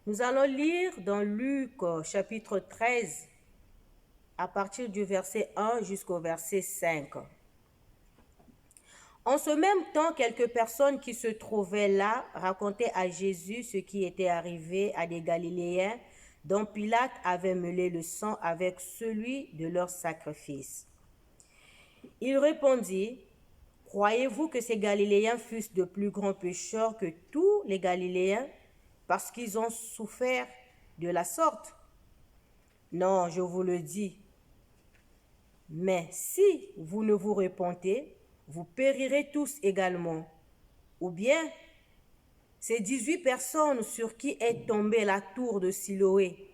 Nous allons lire dans Luc chapitre 13 à partir du verset 1 jusqu'au verset 5. En ce même temps, quelques personnes qui se trouvaient là racontaient à Jésus ce qui était arrivé à des Galiléens dont Pilate avait mêlé le sang avec celui de leur sacrifice. Il répondit, « Croyez-vous que ces Galiléens fussent de plus grands pécheurs que tous les Galiléens parce qu'ils ont souffert de la sorte? Non, je vous le dis. Mais si vous ne vous repentez, vous périrez tous également. Ou bien, ces 18 personnes sur qui est tombée la tour de Siloé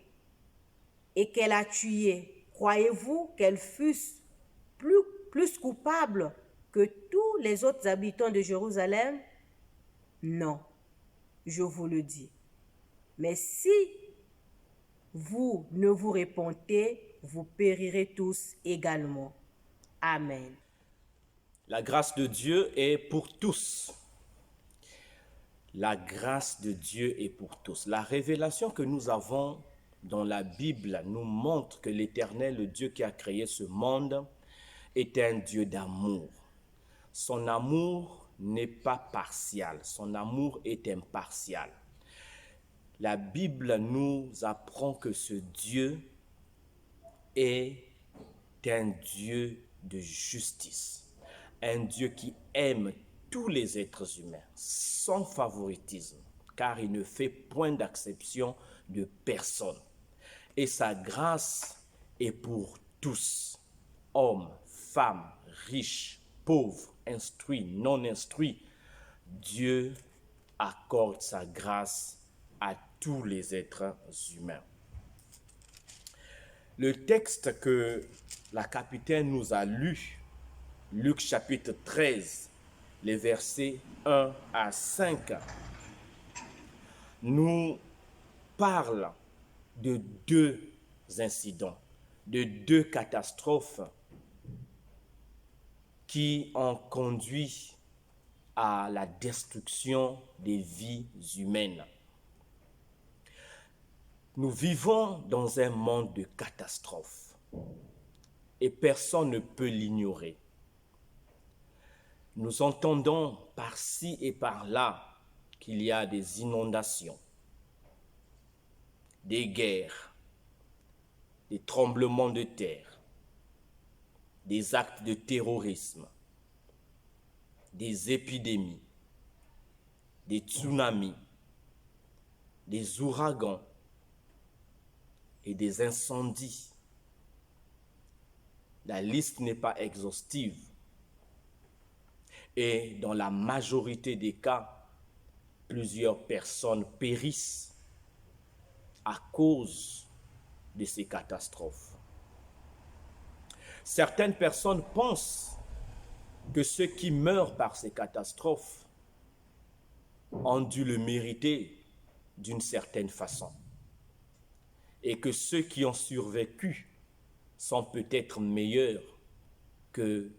et qu'elle a tuées, croyez-vous qu'elles fussent plus coupables que tous les autres habitants de Jérusalem? Non, je vous le dis. Mais si vous ne vous repentez, vous périrez tous également. Amen. La grâce de Dieu est pour tous. La grâce de Dieu est pour tous. La révélation que nous avons dans la Bible nous montre que l'Éternel, le Dieu qui a créé ce monde, est un Dieu d'amour. Son amour n'est pas partial, son amour est impartial. La Bible nous apprend que ce Dieu est un Dieu de justice, un Dieu qui aime tous les êtres humains sans favoritisme, car il ne fait point d'acception de personne. Et sa grâce est pour tous, hommes, femmes, riches, pauvres, instruits, non instruits. Dieu accorde sa grâce à tous les êtres humains. Le texte que la capitaine nous a lu, Luc chapitre 13, les versets 1 à 5, nous parle de deux incidents, de deux catastrophes qui ont conduit à la destruction des vies humaines. Nous vivons dans un monde de catastrophes et personne ne peut l'ignorer. Nous entendons par-ci et par-là qu'il y a des inondations, des guerres, des tremblements de terre, des actes de terrorisme, des épidémies, des tsunamis, des ouragans et des incendies. La liste n'est pas exhaustive. Et dans la majorité des cas, plusieurs personnes périssent à cause de ces catastrophes. Certaines personnes pensent que ceux qui meurent par ces catastrophes ont dû le mériter d'une certaine façon et que ceux qui ont survécu sont peut-être meilleurs que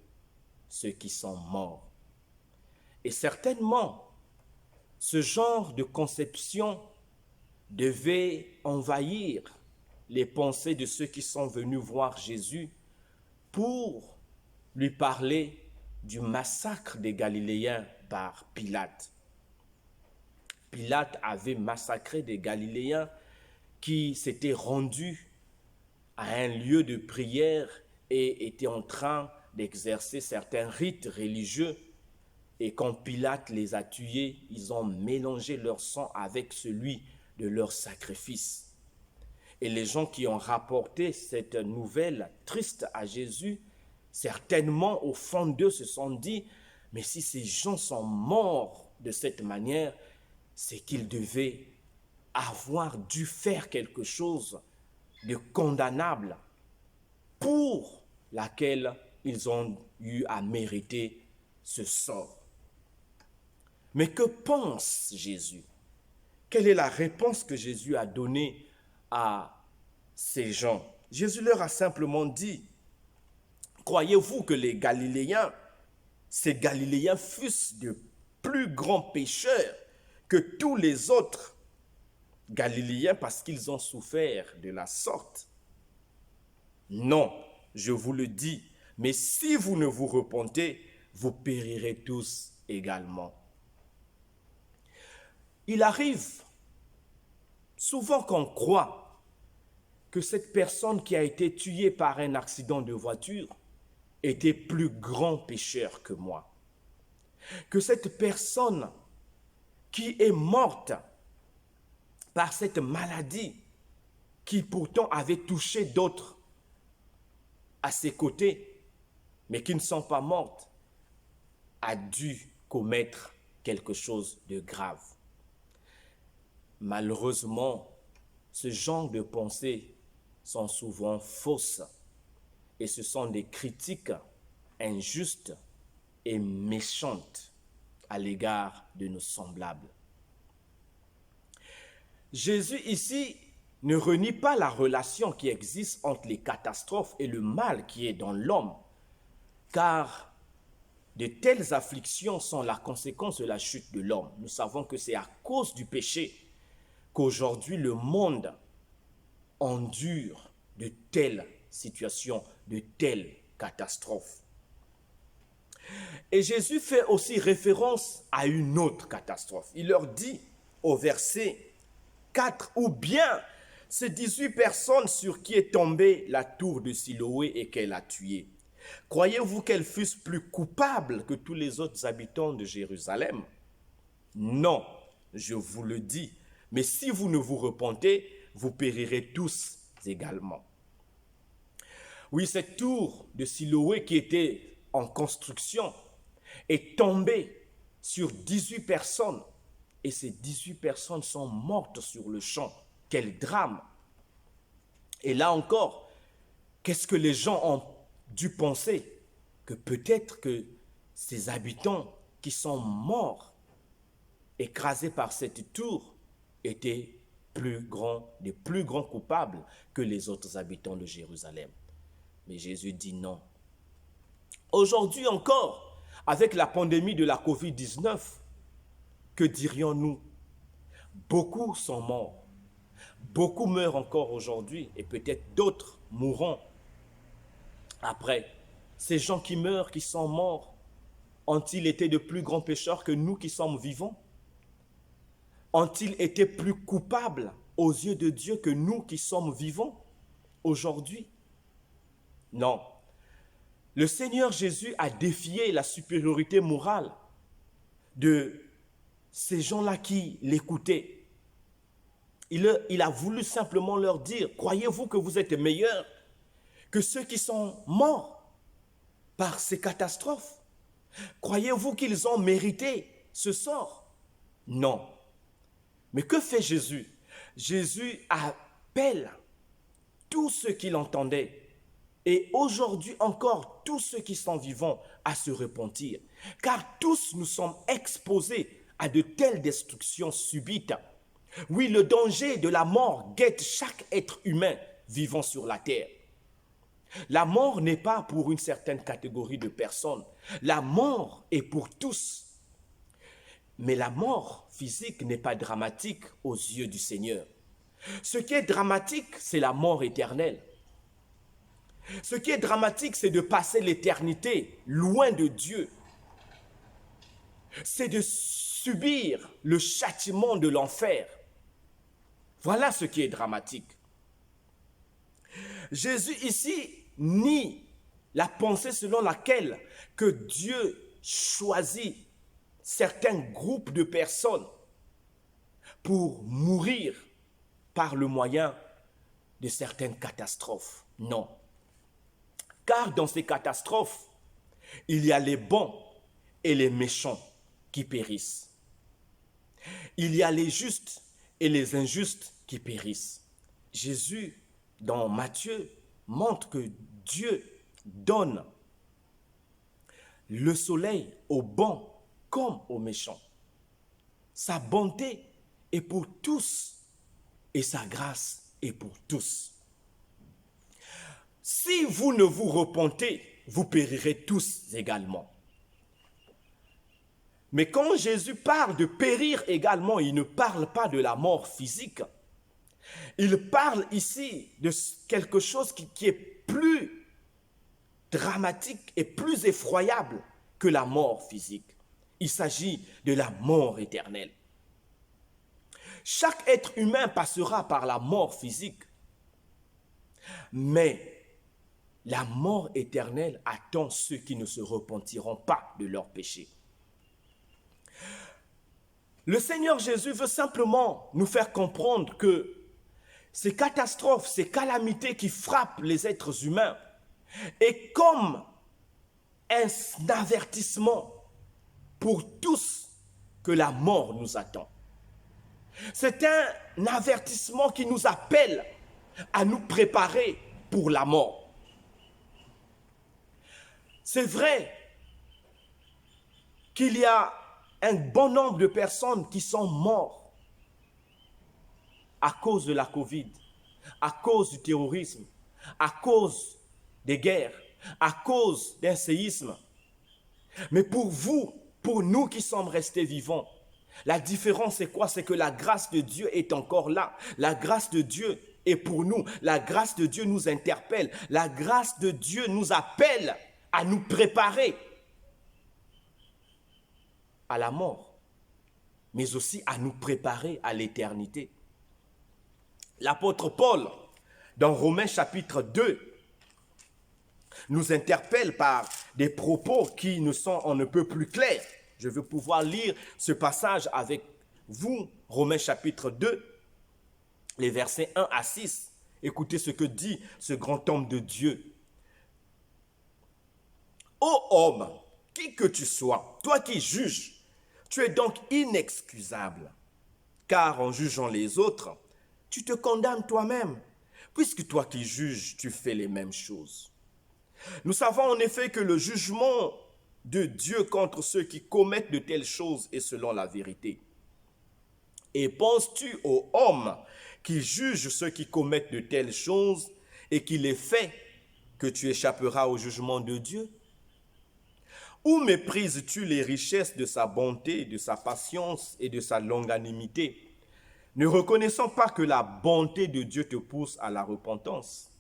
ceux qui sont morts. Et certainement, ce genre de conception devait envahir les pensées de ceux qui sont venus voir Jésus pour lui parler du massacre des Galiléens par Pilate. Pilate avait massacré des Galiléens qui s'étaient rendus à un lieu de prière et étaient en train d'exercer certains rites religieux. Et quand Pilate les a tués, ils ont mélangé leur sang avec celui de leur sacrifice. Et les gens qui ont rapporté cette nouvelle triste à Jésus, certainement au fond d'eux se sont dit, mais si ces gens sont morts de cette manière, c'est qu'ils devaient avoir dû faire quelque chose de condamnable pour laquelle ils ont eu à mériter ce sort. Mais que pense Jésus? Quelle est la réponse que Jésus a donnée à ces gens? Jésus leur a simplement dit, croyez-vous que les Galiléens, ces Galiléens fussent de plus grands pécheurs que tous les autres Galiléens parce qu'ils ont souffert de la sorte? Non, je vous le dis, mais si vous ne vous repentez, vous périrez tous également. Il arrive souvent qu'on croit que cette personne qui a été tuée par un accident de voiture était plus grand pécheur que moi. Que cette personne qui est morte par cette maladie qui pourtant avait touché d'autres à ses côtés, mais qui ne sont pas mortes, a dû commettre quelque chose de grave. Malheureusement, ce genre de pensées sont souvent fausses et ce sont des critiques injustes et méchantes à l'égard de nos semblables. Jésus ici ne renie pas la relation qui existe entre les catastrophes et le mal qui est dans l'homme, car de telles afflictions sont la conséquence de la chute de l'homme. Nous savons que c'est à cause du péché qu'aujourd'hui le monde endure de telles situations, de telles catastrophes. Et Jésus fait aussi référence à une autre catastrophe. Il leur dit au verset 4, ou bien ces 18 personnes sur qui est tombée la tour de Siloé et qu'elle a tué. Croyez-vous qu'elles fussent plus coupables que tous les autres habitants de Jérusalem? Non, je vous le dis. Mais si vous ne vous repentez, vous périrez tous également. Oui, cette tour de Siloé qui était en construction est tombée sur 18 personnes. Et ces 18 personnes sont mortes sur le champ. Quel drame! Et là encore, qu'est-ce que les gens ont dû penser? Que peut-être que ces habitants qui sont morts, écrasés par cette tour, étaient des plus grands coupables que les autres habitants de Jérusalem. Mais Jésus dit non. Aujourd'hui encore, avec la pandémie de la COVID-19, que dirions-nous? Beaucoup sont morts. Beaucoup meurent encore aujourd'hui et peut-être d'autres mourront après. Ces gens qui meurent, qui sont morts, ont-ils été de plus grands pécheurs que nous qui sommes vivants? Ont-ils été plus coupables aux yeux de Dieu que nous qui sommes vivants aujourd'hui? Non. Le Seigneur Jésus a défié la supériorité morale de ces gens-là qui l'écoutaient. Il a voulu simplement leur dire, croyez-vous que vous êtes meilleurs que ceux qui sont morts par ces catastrophes? Croyez-vous qu'ils ont mérité ce sort? Non. Mais que fait Jésus? Jésus appelle tous ceux qui l'entendaient et aujourd'hui encore tous ceux qui sont vivants à se repentir. Car tous nous sommes exposés à de telles destructions subites. Oui, le danger de la mort guette chaque être humain vivant sur la terre. La mort n'est pas pour une certaine catégorie de personnes. La mort est pour tous. Mais la mort physique n'est pas dramatique aux yeux du Seigneur. Ce qui est dramatique, c'est la mort éternelle. Ce qui est dramatique, c'est de passer l'éternité loin de Dieu. C'est de subir le châtiment de l'enfer. Voilà ce qui est dramatique. Jésus ici nie la pensée selon laquelle que Dieu choisit certains groupes de personnes pour mourir par le moyen de certaines catastrophes. Non. Car dans ces catastrophes, il y a les bons et les méchants qui périssent. Il y a les justes et les injustes qui périssent. Jésus, dans Matthieu, montre que Dieu donne le soleil aux bons comme aux méchants. Sa bonté est pour tous et sa grâce est pour tous. Si vous ne vous repentez, vous périrez tous également. Mais quand Jésus parle de périr également, il ne parle pas de la mort physique, Il parle ici de quelque chose qui est plus dramatique et plus effroyable que la mort physique. Il s'agit de la mort éternelle. Chaque être humain passera par la mort physique, mais la mort éternelle attend ceux qui ne se repentiront pas de leurs péchés. Le Seigneur Jésus veut simplement nous faire comprendre que ces catastrophes, ces calamités qui frappent les êtres humains est comme un avertissement pour tous que la mort nous attend. C'est un avertissement qui nous appelle à nous préparer pour la mort. C'est vrai qu'il y a un bon nombre de personnes qui sont mortes à cause de la Covid, à cause du terrorisme, à cause des guerres, à cause d'un séisme. Mais pour vous, pour nous qui sommes restés vivants, la différence c'est quoi? C'est que la grâce de Dieu est encore là. La grâce de Dieu est pour nous. La grâce de Dieu nous interpelle. La grâce de Dieu nous appelle à nous préparer à la mort, mais aussi à nous préparer à l'éternité. L'apôtre Paul, dans Romains chapitre 2, nous interpelle par des propos qui nous sont on ne peut plus clairs. Je veux pouvoir lire ce passage avec vous, Romains chapitre 2, les versets 1 à 6. Écoutez ce que dit ce grand homme de Dieu. Ô homme, qui que tu sois, toi qui juges, tu es donc inexcusable, car en jugeant les autres, tu te condamnes toi-même, puisque toi qui juges, tu fais les mêmes choses. Nous savons en effet que le jugement de Dieu contre ceux qui commettent de telles choses est selon la vérité. Et penses-tu aux hommes qui jugent ceux qui commettent de telles choses et qui les fait que tu échapperas au jugement de Dieu? Ou méprises-tu les richesses de sa bonté, de sa patience et de sa longanimité, ne reconnaissant pas que la bonté de Dieu te pousse à la repentance?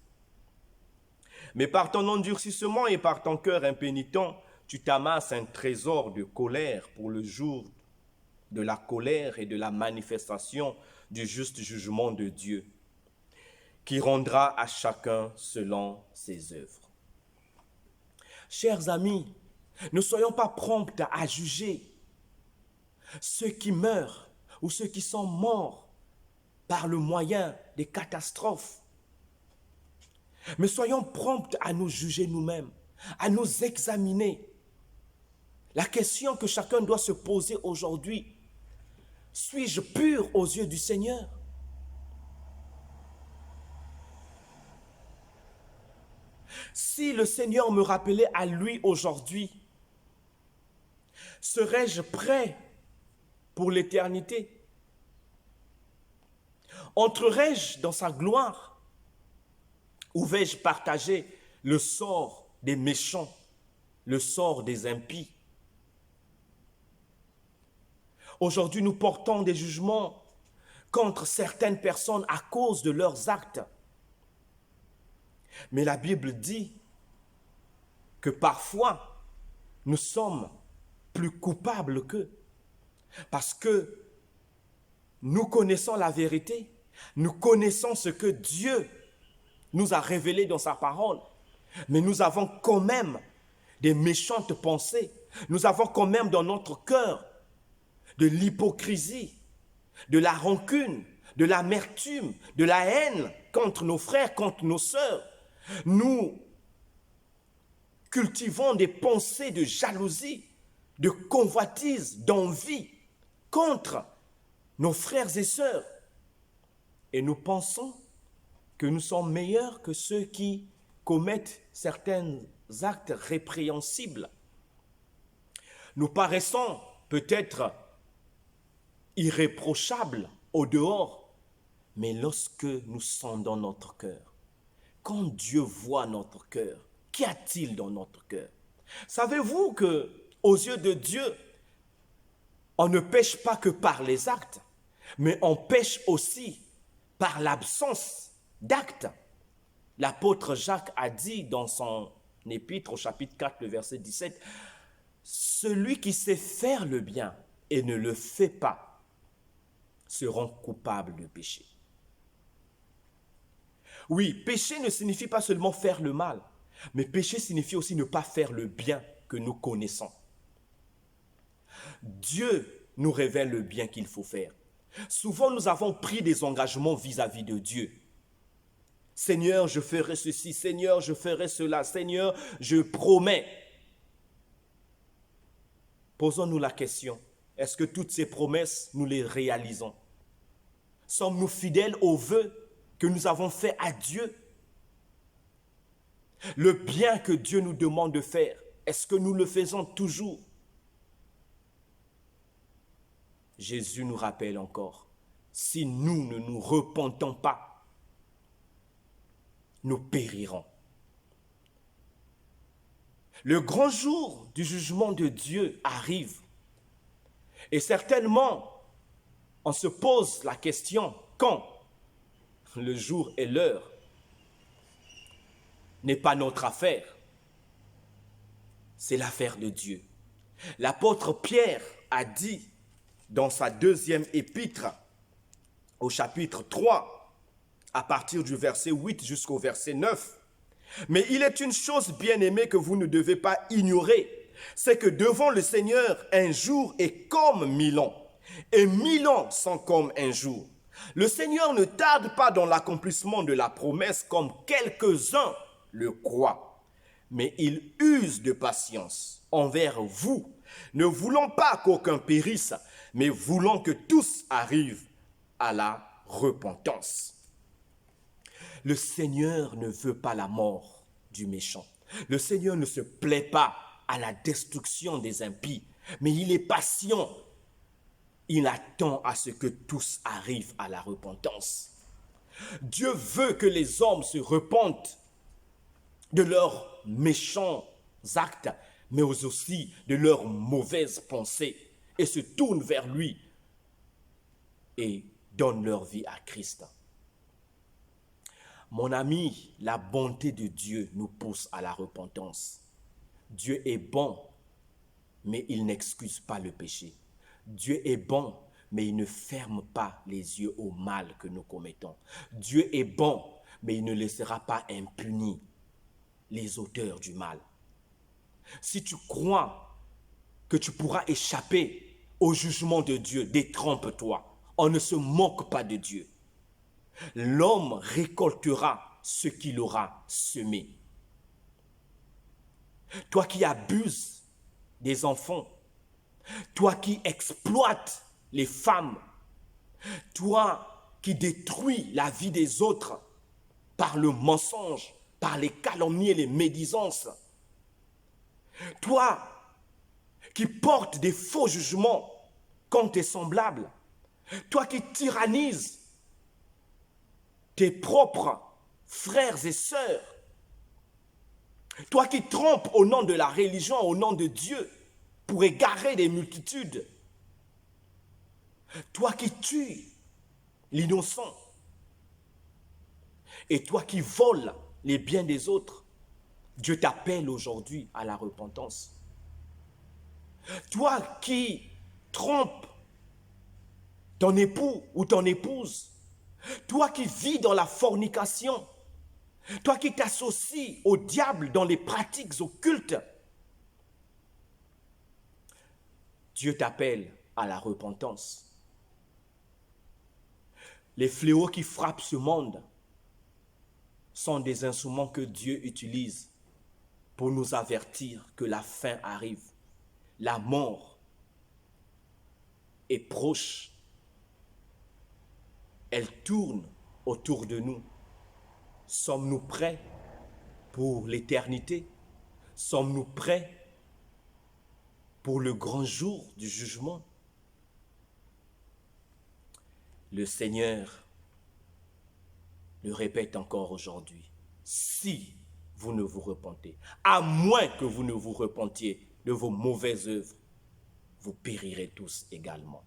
Mais par ton endurcissement et par ton cœur impénitent, tu t'amasses un trésor de colère pour le jour de la colère et de la manifestation du juste jugement de Dieu, qui rendra à chacun selon ses œuvres. Chers amis, ne soyons pas prompts à juger ceux qui meurent ou ceux qui sont morts par le moyen des catastrophes. Mais soyons prompts à nous juger nous-mêmes, à nous examiner. La question que chacun doit se poser aujourd'hui, suis-je pur aux yeux du Seigneur? Si le Seigneur me rappelait à lui aujourd'hui, serais-je prêt pour l'éternité? Entrerai-je dans sa gloire? Ou vais-je partager le sort des méchants, le sort des impies? Aujourd'hui, nous portons des jugements contre certaines personnes à cause de leurs actes. Mais la Bible dit que parfois, nous sommes plus coupables qu'eux. Parce que nous connaissons la vérité, nous connaissons ce que Dieu nous a révélé dans sa parole. Mais nous avons quand même des méchantes pensées. Nous avons quand même dans notre cœur de l'hypocrisie, de la rancune, de l'amertume, de la haine contre nos frères, contre nos sœurs. Nous cultivons des pensées de jalousie, de convoitise, d'envie contre nos frères et sœurs. Et nous pensons que nous sommes meilleurs que ceux qui commettent certains actes répréhensibles. Nous paraissons peut-être irréprochables au dehors, mais lorsque nous sondons notre cœur, quand Dieu voit notre cœur, qu'y a-t-il dans notre cœur? Savez-vous que aux yeux de Dieu, on ne pêche pas que par les actes, mais on pêche aussi par l'absence d'actes. L'apôtre Jacques a dit dans son épître au chapitre 4, le verset 17, « Celui qui sait faire le bien et ne le fait pas se rend coupable de péché. » Oui, péché ne signifie pas seulement faire le mal, mais péché signifie aussi ne pas faire le bien que nous connaissons. Dieu nous révèle le bien qu'il faut faire. Souvent, nous avons pris des engagements vis-à-vis de Dieu. Seigneur, je ferai ceci. Seigneur, je ferai cela. Seigneur, je promets. Posons-nous la question, est-ce que toutes ces promesses, nous les réalisons? Sommes-nous fidèles aux vœux que nous avons faits à Dieu? Le bien que Dieu nous demande de faire, est-ce que nous le faisons toujours? Jésus nous rappelle encore, si nous ne nous repentons pas, nous périrons. Le grand jour du jugement de Dieu arrive. Et certainement, on se pose la question, quand? Le jour et l'heure n'est pas notre affaire. C'est l'affaire de Dieu. L'apôtre Pierre a dit dans sa deuxième épître, au chapitre 3, à partir du verset 8 jusqu'au verset 9, « Mais il est une chose bien-aimée que vous ne devez pas ignorer, c'est que devant le Seigneur, un jour est comme 1000 ans, et 1000 ans sont comme un jour. Le Seigneur ne tarde pas dans l'accomplissement de la promesse comme quelques-uns le croient, mais il use de patience envers vous, ne voulant pas qu'aucun périsse, mais voulant que tous arrivent à la repentance. » Le Seigneur ne veut pas la mort du méchant. Le Seigneur ne se plaît pas à la destruction des impies, mais il est patient. Il attend à ce que tous arrivent à la repentance. Dieu veut que les hommes se repentent de leurs méchants actes, mais aussi de leurs mauvaises pensées, et se tournent vers lui et donnent leur vie à Christ. Mon ami, la bonté de Dieu nous pousse à la repentance. Dieu est bon, mais il n'excuse pas le péché. Dieu est bon, mais il ne ferme pas les yeux au mal que nous commettons. Dieu est bon, mais il ne laissera pas impunis les auteurs du mal. Si tu crois que tu pourras échapper au jugement de Dieu, détrompe-toi. On ne se moque pas de Dieu. L'homme récoltera ce qu'il aura semé. Toi qui abuses des enfants, toi qui exploites les femmes, toi qui détruis la vie des autres par le mensonge, par les calomnies et les médisances, toi qui portes des faux jugements contre tes semblables, toi qui tyrannises tes propres frères et sœurs, toi qui trompes au nom de la religion, au nom de Dieu, pour égarer des multitudes, toi qui tues l'innocent, et toi qui voles les biens des autres, Dieu t'appelle aujourd'hui à la repentance. Toi qui trompes ton époux ou ton épouse, toi qui vis dans la fornication, toi qui t'associes au diable dans les pratiques occultes, Dieu t'appelle à la repentance. Les fléaux qui frappent ce monde sont des instruments que Dieu utilise pour nous avertir que la fin arrive. La mort est proche. Elle tourne autour de nous. Sommes-nous prêts pour l'éternité? Sommes-nous prêts pour le grand jour du jugement? Le Seigneur le répète encore aujourd'hui. Si vous ne vous repentez, à moins que vous ne vous repentiez de vos mauvaises œuvres, vous périrez tous également.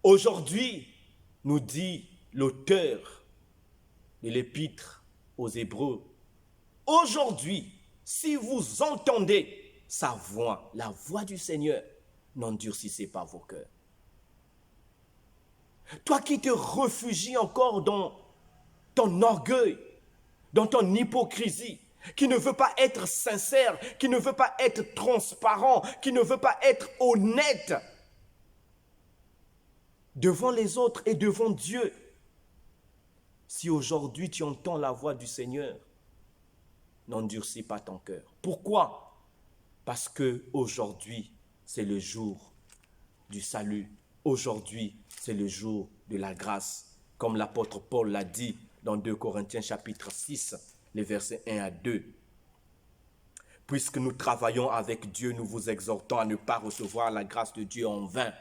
Aujourd'hui, nous dit l'auteur de l'épître aux Hébreux, aujourd'hui, si vous entendez sa voix, la voix du Seigneur, n'endurcissez pas vos cœurs. Toi qui te réfugies encore dans ton orgueil, dans ton hypocrisie, qui ne veut pas être sincère, qui ne veut pas être transparent, qui ne veut pas être honnête devant les autres et devant Dieu. Si aujourd'hui tu entends la voix du Seigneur, n'endurcis pas ton cœur. Pourquoi? Parce que aujourd'hui, c'est le jour du salut. Aujourd'hui, c'est le jour de la grâce. Comme l'apôtre Paul l'a dit dans 2 Corinthiens chapitre 6, les versets 1 à 2. Puisque nous travaillons avec Dieu, nous vous exhortons à ne pas recevoir la grâce de Dieu en vain.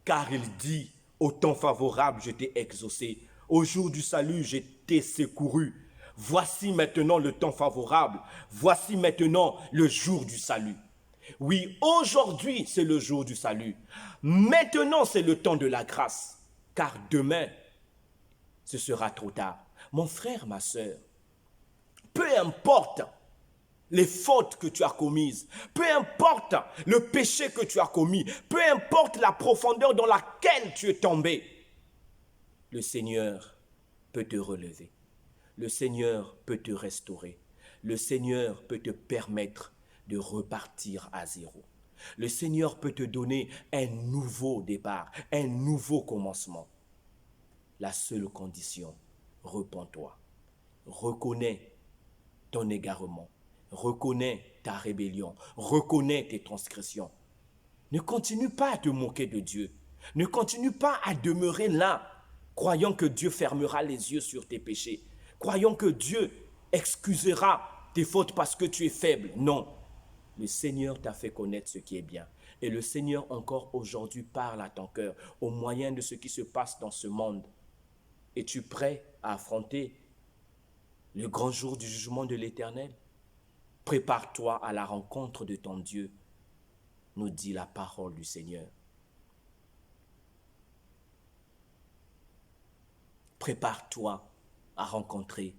Car il dit, au temps favorable, je t'ai exaucé. Au jour du salut, je t'ai secouru. Voici maintenant le temps favorable. Voici maintenant le jour du salut. Oui, aujourd'hui, c'est le jour du salut. Maintenant, c'est le temps de la grâce. Car demain, ce sera trop tard. Mon frère, ma sœur, peu importe les fautes que tu as commises, peu importe le péché que tu as commis, peu importe la profondeur dans laquelle tu es tombé, le Seigneur peut te relever. Le Seigneur peut te restaurer. Le Seigneur peut te permettre de repartir à zéro. Le Seigneur peut te donner un nouveau départ, un nouveau commencement. La seule condition, repens-toi. Reconnais ton égarement. Reconnais ta rébellion. Reconnais tes transgressions. Ne continue pas à te moquer de Dieu. Ne continue pas à demeurer là, croyant que Dieu fermera les yeux sur tes péchés. Croyons que Dieu excusera tes fautes parce que tu es faible. Non, le Seigneur t'a fait connaître ce qui est bien. Et le Seigneur encore aujourd'hui parle à ton cœur au moyen de ce qui se passe dans ce monde. Es-tu prêt à affronter le grand jour du jugement de l'Éternel? Prépare-toi à la rencontre de ton Dieu, nous dit la parole du Seigneur. Prépare-toi à rencontrer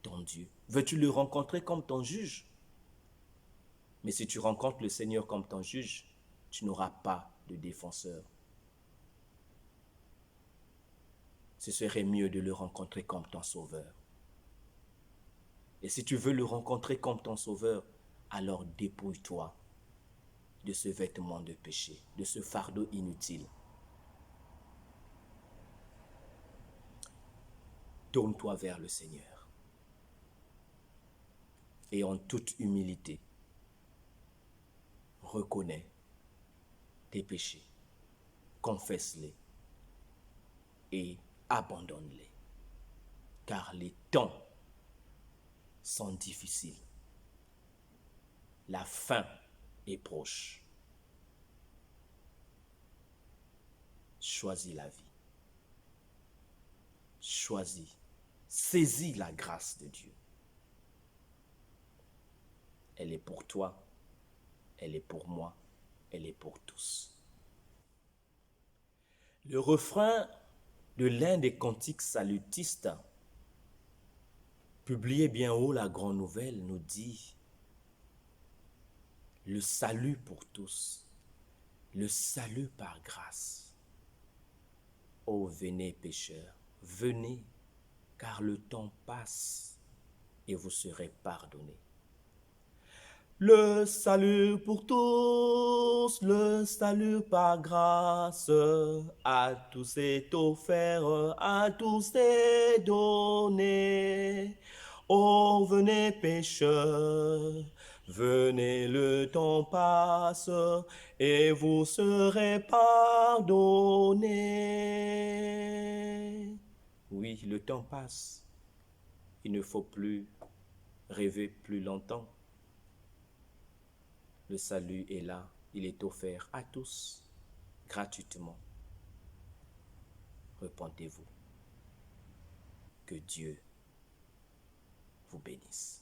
ton Dieu. Veux-tu le rencontrer comme ton juge? Mais si tu rencontres le Seigneur comme ton juge, tu n'auras pas de défenseur. Ce serait mieux de le rencontrer comme ton sauveur. Et si tu veux le rencontrer comme ton sauveur, alors dépouille-toi de ce vêtement de péché, de ce fardeau inutile. Tourne-toi vers le Seigneur. Et en toute humilité, reconnais tes péchés, confesse-les et abandonne-les. Car les temps sont difficiles. La fin est proche. Choisis la vie. Choisis, saisis la grâce de Dieu. Elle est pour toi, elle est pour moi, elle est pour tous. Le refrain de l'un des cantiques salutistes, publié bien haut la grande nouvelle, nous dit le salut pour tous, le salut par grâce. Ô venez pécheurs, venez, car le temps passe et vous serez pardonnés. Le salut pour tous, le salut par grâce, à tous est offert, à tous est donné. Ô venez pécheurs, venez, le temps passe et vous serez pardonnés. Oui, le temps passe. Il ne faut plus rêver plus longtemps. Le salut est là, il est offert à tous, gratuitement. Repentez-vous. Que Dieu vous bénisse.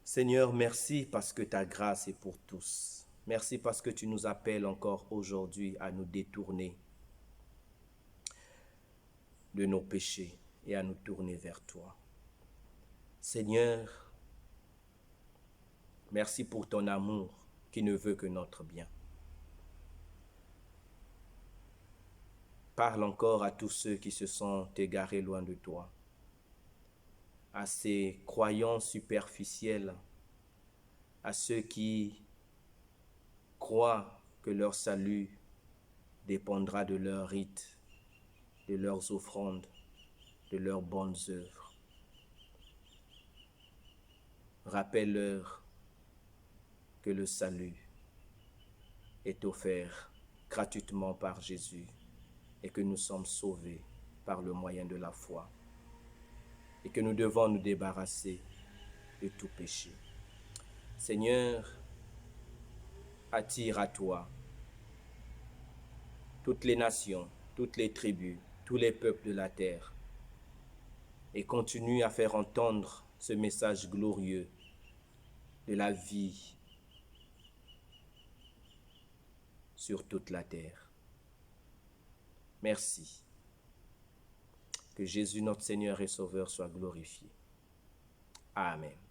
Seigneur, merci parce que ta grâce est pour tous. Merci parce que tu nous appelles encore aujourd'hui à nous détourner de nos péchés et à nous tourner vers toi. Seigneur, merci pour ton amour qui ne veut que notre bien. Parle encore à tous ceux qui se sont égarés loin de toi, à ces croyants superficiels, à ceux qui croient que leur salut dépendra de leurs rites, de leurs offrandes, de leurs bonnes œuvres. Rappelle-leur que le salut est offert gratuitement par Jésus et que nous sommes sauvés par le moyen de la foi et que nous devons nous débarrasser de tout péché. Seigneur, attire à toi toutes les nations, toutes les tribus, tous les peuples de la terre et continue à faire entendre ce message glorieux de la vie sur toute la terre. Merci. Que Jésus, notre Seigneur et Sauveur, soit glorifié. Amen.